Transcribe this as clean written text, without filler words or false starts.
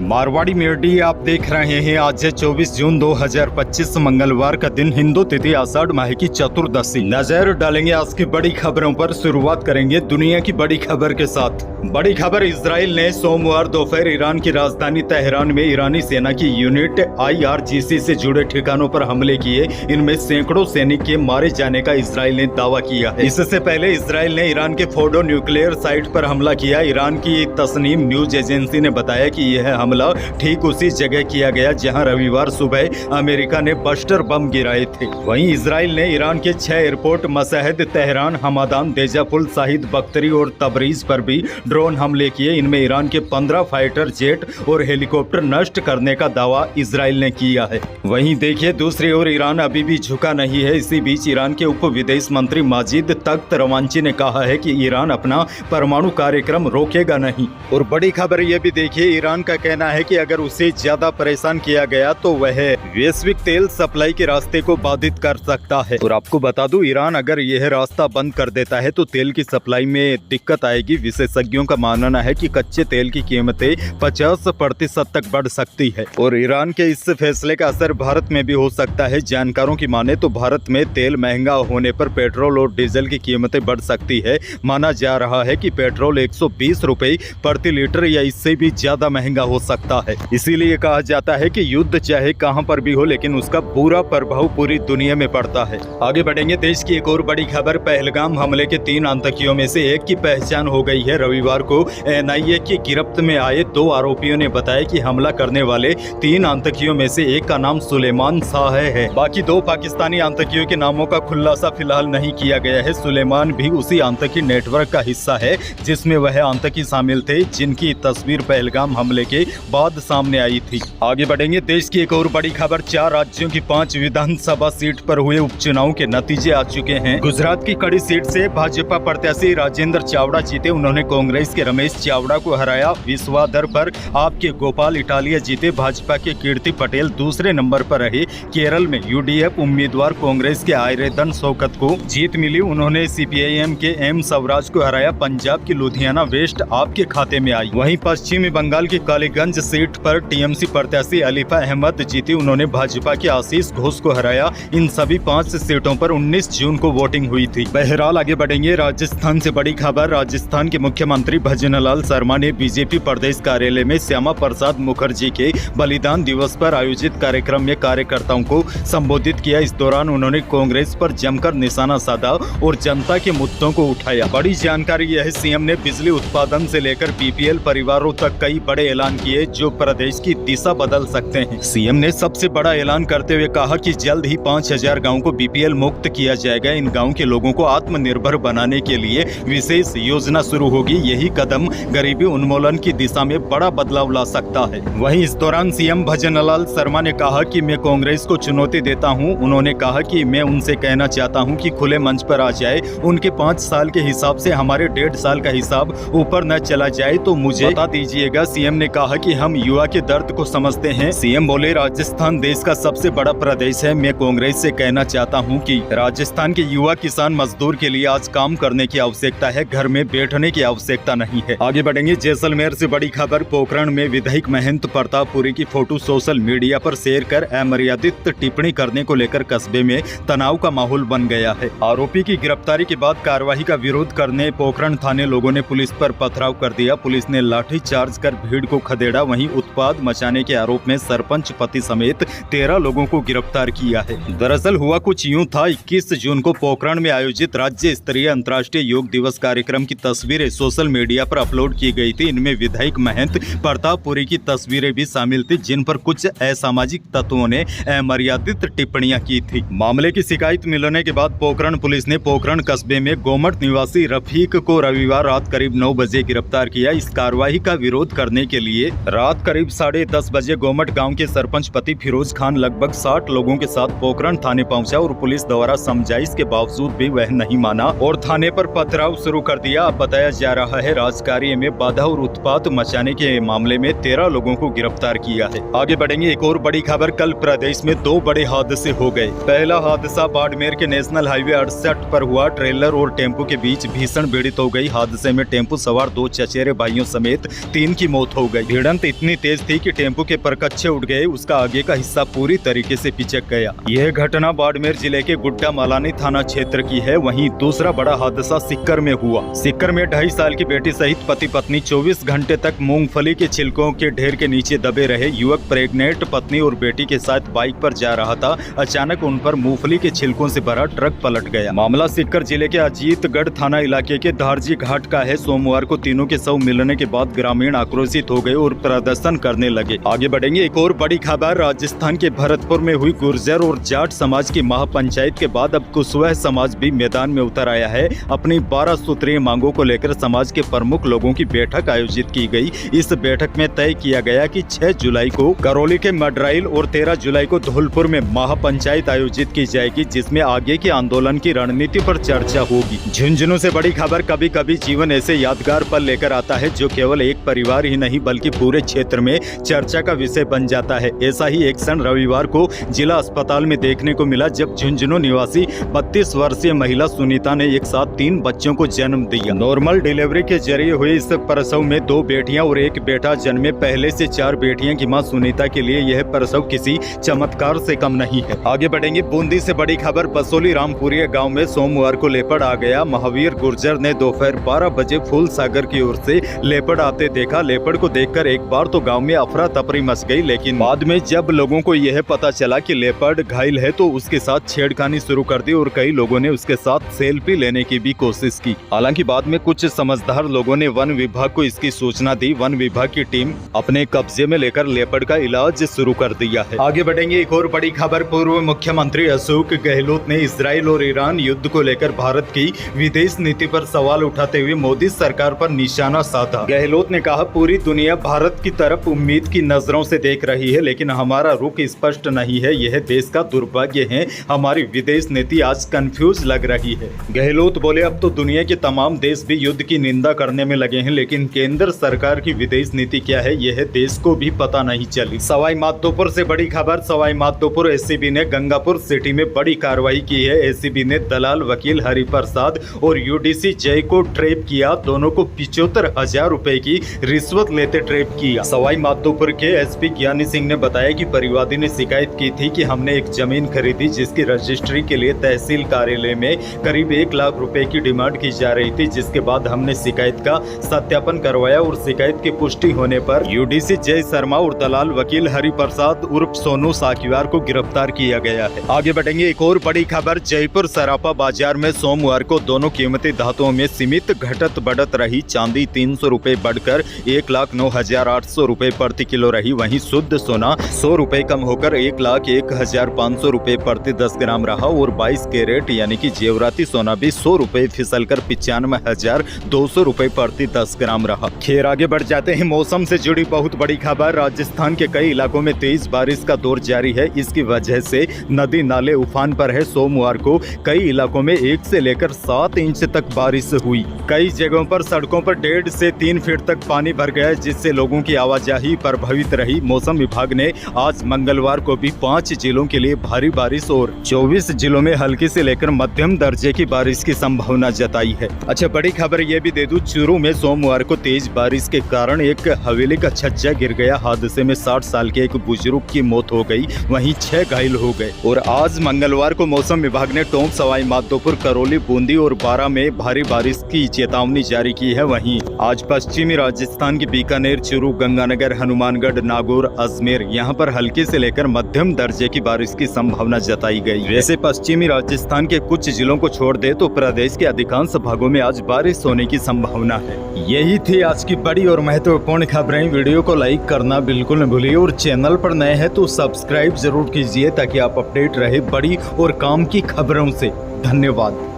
Marwari media आप देख रहे हैं। आज है 24 जून 2025 मंगलवार का दिन, हिंदू तिथि आषाढ़ माह की चतुर्दशी। नजर डालेंगे आज की बड़ी खबरों पर। शुरुआत करेंगे दुनिया की बड़ी खबर के साथ। बड़ी खबर, इजराइल ने सोमवार दोपहर ईरान की राजधानी तेहरान में ईरानी सेना की यूनिट IRGC से जुड़े ठिकानों पर हमले किए। इनमें सैकड़ों सैनिक के मारे जाने का इजराइल ने दावा किया है। इससे पहले इजराइल ने ईरान के फोर्डो न्यूक्लियर साइट पर हमला किया। ईरान की तस्नीम न्यूज एजेंसी ने बताया कि यह हमला ठीक उसी जगह किया गया जहां रविवार सुबह अमेरिका ने बस्टर बम गिराए थे। वहीं इजराइल ने ईरान के 6 airport Mashhad, Tehran, Hamdan, देजापुल, Shahid बख्तरी और तबरीज पर भी ड्रोन हमले किए। इनमें ईरान के 15 फाइटर जेट और हेलीकॉप्टर नष्ट करने का दावा इजराइल ने किया है। वहीं देखिए दूसरी ओर ईरान अभी भी झुका नहीं है। इसी बीच ईरान के उप विदेश मंत्री माजिद तख्त रवांची ने कहा है कि ईरान अपना परमाणु कार्यक्रम रोकेगा नहीं। और बड़ी खबर यह भी देखिए, ईरान का कहना है कि अगर उसे ज्यादा परेशान किया गया तो वह वैश्विक तेल सप्लाई के रास्ते को बाधित कर सकता है। और आपको बता दूं, ईरान अगर यह रास्ता बंद कर देता है तो तेल की सप्लाई में दिक्कत आएगी। विशेषज्ञों का मानना है कि कच्चे तेल की कीमतें 50% तक बढ़ सकती है और ईरान के इस फैसले का असर भारत में भी हो सकता है। जानकारों की माने तो भारत में तेल महंगा होने पर पेट्रोल और डीजल की कीमतें बढ़ सकती है। माना जा रहा है कि पेट्रोल 120 रुपए प्रति लीटर या इससे भी ज्यादा महंगा हो सकता है। इसीलिए कहा जाता है कि युद्ध चाहे कहां पर भी हो, लेकिन उसका बुरा प्रभाव पूरी दुनिया में पड़ता है। आगे बढ़ेंगे, देश की एक और बड़ी खबर, पहलगाम हमले के 3 आतंकियों में से एक की पहचान हो गई है। रविवार को NIA की गिरफ्त में आए 2 आरोपियों ने बताया कि हमला करने वाले 3 आतंकियों में से एक का नाम सुलेमान शाह है। बाकी 2 पाकिस्तानी आतंकियों के नामों का खुलासा फिलहाल नहीं किया गया है। सुलेमान भी उसी आतंकी नेटवर्क का हिस्सा है जिसमें वह आतंकी शामिल थे जिनकी तस्वीर पहलगाम हमले के बाद सामने आई थी। आगे बढ़ेंगे, देश की एक और बड़ी खबर, 4 राज्यों की 5 विधानसभा सीट पर हुए उपचुनाव के नतीजे आ चुके हैं। गुजरात की कड़ी सीट से भाजपा प्रत्याशी राजेंद्र चावड़ा जीते। उन्होंने कांग्रेस के रमेश चावड़ा को हराया। विश्वाधर पर आपके गोपाल इटालिया जीते। भाजपा के कीर्ति पटेल दूसरे नंबर पर रहे। केरल में UDF उम्मीदवार कांग्रेस के आयरदन शौकत को जीत मिली। उन्होंने CPIM के M स्वराज को हराया। पंजाब की लुधियाना वेस्ट आपके खाते में आई। वहीं पश्चिमी बंगाल की कालीगंज सीट पर TMC प्रत्याशी अलीफा अहमद जीती। उन्होंने भाजपा के आशीष घोष को हराया। इन सभी 5 सीटों पर 19 जून को वोटिंग हुई थी। बहरहाल आगे बढ़ेंगे, राजस्थान से बड़ी खबर, राजस्थान के मुख्यमंत्री भजनलाल शर्मा ने BJP प्रदेश कार्यालय में श्यामा प्रसाद मुखर्जी के बलिदान दिवस पर आयोजित कार्यक्रम में कार्यकर्ताओं को संबोधित किया। इस दौरान उन्होंने कांग्रेस पर जमकर निशाना साधा और जनता के मुद्दों को उठाया। बड़ी जानकारी यह है, CM ने बिजली उत्पादन से लेकर BPL परिवारों तक कई बड़े ऐलान किए जो प्रदेश की दिशा बदल सकते हैं। CM ने सबसे बड़ा ऐलान करते हुए कहा कि जल्द ही 5000 गाँव को BPL मुक्त किया जाएगा। इन गाँव के लोगों को आत्मनिर्भर बनाने के लिए विशेष योजना शुरू होगी। यही कदम गरीबी उन्मूलन की दिशा में बड़ा बदलाव ला सकता है। वहीं इस दौरान CM भजनलाल शर्मा ने कहा कि मैं कांग्रेस को चुनौती देता हूं। उन्होंने कहा कि मैं उनसे कहना चाहता हूं कि खुले मंच पर आ जाए। उनके 5 साल के हिसाब से हमारे 1.5 साल का हिसाब ऊपर न चला जाए तो मुझे बता दीजिएगा। CM ने कहा कि हम युवा के दर्द को समझते हैं। CM बोले, राजस्थान देश का सबसे बड़ा प्रदेश है। मैं कांग्रेस से कहना चाहता हूं कि राजस्थान के युवा किसान मजदूर के लिए आज काम करने की आवश्यकता है, घर में बैठने की आवश्यकता नहीं है। आगे बढ़ेंगे, जैसलमेर से बड़ी खबर, पोखरण में विधायक महंत प्रतापपुरी की फोटो सोशल मीडिया पर शेयर कर अमर्यादित टिप्पणी करने को लेकर कस्बे में तनाव का माहौल बन गया है। आरोपी की गिरफ्तारी के बाद कार्रवाई का विरोध करने पोखरण थाने लोगों ने पुलिस पर पथराव कर दिया। पुलिस ने लाठी चार्ज कर भीड़ को खदेड़ा। वहीं उत्पाद मचाने के आरोप में सरपंच पति समेत 13 लोगों को गिरफ्तार किया है। दरअसल हुआ कुछ यूं था, 21 जून को पोखरण में आयोजित राज्य स्तरीय अंतर्राष्ट्रीय योग दिवस कार्यक्रम की तस्वीरें सोशल मीडिया पर अपलोड की गई थी। इनमें विधायक महंत प्रतापपुरी की तस्वीरें भी शामिल थी जिन पर कुछ असामाजिक तत्वों ने अमर्यादित टिप्पणियां की थी। मामले की शिकायत मिलने के बाद पोखरण पुलिस ने पोखरण कस्बे में गोमट निवासी रफीक को रविवार रात करीब 9 बजे गिरफ्तार किया। इस कार्रवाई का विरोध करने के लिए रात करीब 10:30 बजे गोमट गांव के सरपंच पति फिरोज खान लगभग 60 लोगों के साथ पोखरण थाने पहुंचा और पुलिस द्वारा समझाइश के बावजूद भी वह नहीं माना और थाने पर पथराव शुरू कर दिया। अब बताया जा रहा है राजकार्य में बाधा और उत्पात मचाने के मामले में 13 लोगों को गिरफ्तार किया है। आगे बढ़ेंगे, एक और बड़ी खबर, कल प्रदेश में 2 बड़े हादसे हो गए। पहला हादसा बाड़मेर के नेशनल हाईवे 68 पर हुआ। ट्रेलर और टेम्पो के बीच भीषण भिड़ंत हो गई। हादसे में टेम्पो सवार 2 चचेरे भाइयों समेत 3 की मौत हो गई। गई। भिड़ंत इतनी तेज थी कि टेम्पो के परकच्चे उठ गए, उसका आगे का हिस्सा पूरी तरीके से पिचक गया। यह घटना बाड़मेर जिले के गुड्डा मालानी थाना क्षेत्र की है। वहीं दूसरा बड़ा हादसा सिक्कर में हुआ। सिक्कर में 2.5 साल की बेटी सहित पति पत्नी 24 घंटे तक मूंगफली के छिलकों के ढेर के नीचे दबे रहे। युवक प्रेग्नेंट पत्नी और बेटी के साथ बाइक पर जा रहा था। अचानक उन पर मूंगफली के छिलकों से भरा ट्रक पलट गया। मामला सिक्कर जिले के अजीतगढ़ थाना इलाके के धारजी घाट का है। सोमवार को तीनों के शव मिलने के बाद ग्रामीण आक्रोशित हो गए और प्रदर्शन करने लगे। आगे बढ़ेंगे। एक और बड़ी खबर, राजस्थान के भरतपुर में हुई गुर्जर और जाट समाज की महापंचायत के बाद अब कुशवाहा समाज भी मैदान में उतर आया है। अपनी 12 सूत्रीय मांगों को लेकर समाज के प्रमुख लोगों की बैठक आयोजित की गई। इस बैठक में तय किया गया कि 6 जुलाई को करौली के मडराइल और 13 जुलाई को धौलपुर में महापंचायत आयोजित की जाएगी, जिसमें आगे के आंदोलन की रणनीति पर चर्चा होगी। झुंझुनू से बड़ी खबर, कभी कभी जीवन ऐसे यादगार पल लेकर आता है जो केवल एक परिवार ही नहीं बल्कि पूरे क्षेत्र में चर्चा का विषय बन जाता है। ऐसा ही एक क्षण रविवार को जिला अस्पताल में देखने को मिला, जब झुंझुनू निवासी 32 वर्षीय महिला सुनीता ने एक साथ 3 बच्चों को जन्म दिया। नॉर्मल डिलीवरी के जरिए हुए इस प्रसव में 2 बेटियां और 1 बेटा जन्मे। पहले से 4 बेटियां की मां सुनीता के लिए यह प्रसव किसी चमत्कार से कम नहीं है। आगे बढ़ेंगे। बूंदी से बड़ी खबर, बसोली रामपुरिया गांव में सोमवार को लेपर्ड आ गया। महावीर गुर्जर ने दोपहर 12 बजे फूल सागर की ओर से लेपर्ड आते देखा। लेपर्ड को देखकर एक बार तो गांव में अफरा तफरी मच गई, लेकिन बाद में जब लोगों को यह पता चला कि लेपर्ड घायल है तो उसके साथ छेड़खानी शुरू कर दी और कई लोगों ने उसके साथ सेल्फी लेने की भी कोशिश की। हालांकि बाद में कुछ समझदार लोगों ने वन विभाग को इसकी सूचना दी। वन विभाग की टीम अपने कब्जे में लेकर लेपर्ड का इलाज शुरू कर दिया है। आगे बढ़ेंगे। एक और बड़ी खबर, पूर्व मुख्यमंत्री अशोक गहलोत ने इजराइल और ईरान युद्ध को लेकर भारत की विदेश नीति पर सवाल उठाते हुए मोदी सरकार पर निशाना साधा। गहलोत ने कहा, पूरी दुनिया भारत की तरफ उम्मीद की नजरों से देख रही है, लेकिन हमारा रुख स्पष्ट नहीं है। यह देश का दुर्भाग्य है। हमारी विदेश नीति आज कंफ्यूज लग रही है। गहलोत बोले, अब तो दुनिया के तमाम देश भी युद्ध की निंदा करने में लगे हैं, लेकिन केंद्र सरकार की विदेश नीति क्या है यह देश को भी पता नहीं चली। सवाई माधोपुर से बड़ी खबर, सवाई माधोपुर एसीबी ने गंगापुर सिटी में बड़ी कार्रवाई की है। एसीबी ने दलाल वकील हरिप्रसाद और यूडीसी जय को ट्रैप किया। दोनों को 75,000 रुपए की रिश्वत लेते ट्रैप किया। सवाई माधोपुर के एसपी ज्ञानी सिंह ने बताया कि परिवादी ने शिकायत की थी कि हमने एक जमीन खरीदी जिसकी रजिस्ट्री के लिए तहसील कार्यालय में करीब 1 लाख रुपए की डिमांड की जा रही थी, जिसके बाद हमने शिकायत का सत्यापन करवाया और शिकायत की पुष्टि होने पर यूडीसी जय शर्मा और दलाल वकील हरिप्रसाद उर्फ सोनू साकिवार को गिरफ्तार किया गया है। आगे बढ़ेंगे। एक और बड़ी खबर, जयपुर सराफा बाजार में सोमवार को दोनों कीमती धातुओं में सीमित घटत बढ़त रही। चांदी 300 रुपए बढ़कर 1,09,800 रुपए प्रति किलो रही। वहीं शुद्ध सोना 100 रुपए कम होकर 1,01,500 रुपए प्रति 10 ग्राम रहा और 22 कैरेट यानी कि जेवराती सोना भी 100 रुपए फिसलकर 95,200 रुपए प्रति 10 ग्राम रहा। खैर आगे बढ़ जाते हैं। मौसम से जुड़ी बहुत बड़ी खबर, राजस्थान के कई इलाकों में तेज बारिश का दौर जारी है। इसकी वजह से नदी नाले उफान पर है। सोमवार को कई इलाकों में 1 से लेकर 7 इंच तक बारिश हुई। कई जगहों पर सड़कों पर 1.5 से 3 फीट तक पानी भर गया, जिससे लोगों की आवाजाही प्रभावित रही। मौसम विभाग ने आज मंगलवार को भी 5 जिलों के लिए भारी बारिश और 24 जिलों में हल्की से लेकर मध्यम दर्जे की बारिश की संभावना जताई है। अच्छा, बड़ी खबर यह भी दे दूं, चूरू में सोमवार को तेज बारिश के कारण एक हवेली का छज्जा गिर गया। हादसे में 60 साल के एक बुजुर्ग की मौत हो गई, वहीं 6 घायल हो गए। और आज मंगलवार को मौसम विभाग ने टोंक, सवाई माधोपुर, करौली, बूंदी और बारां में भारी बारिश की चेतावनी जारी की है। वहीं आज पश्चिमी राजस्थान की बीकानेर, चूरू, गंगानगर, हनुमानगढ़, नागौर, अजमेर यहाँ पर हल्की से लेकर मध्यम दर्जे की बारिश की संभावना जताई गई। वैसे पश्चिमी राजस्थान के कुछ जिलों को छोड़ दे तो प्रदेश के अधिकांश भागों में आज बारिश होने की संभावना है। यही थी आज की बड़ी और महत्वपूर्ण खबरें। वीडियो को लाइक करना बिल्कुल न भूलिए और चैनल पर नए हैं तो सब्सक्राइब जरूर कीजिए ताकि आप अपडेट रहे बड़ी और काम की खबरों से। धन्यवाद।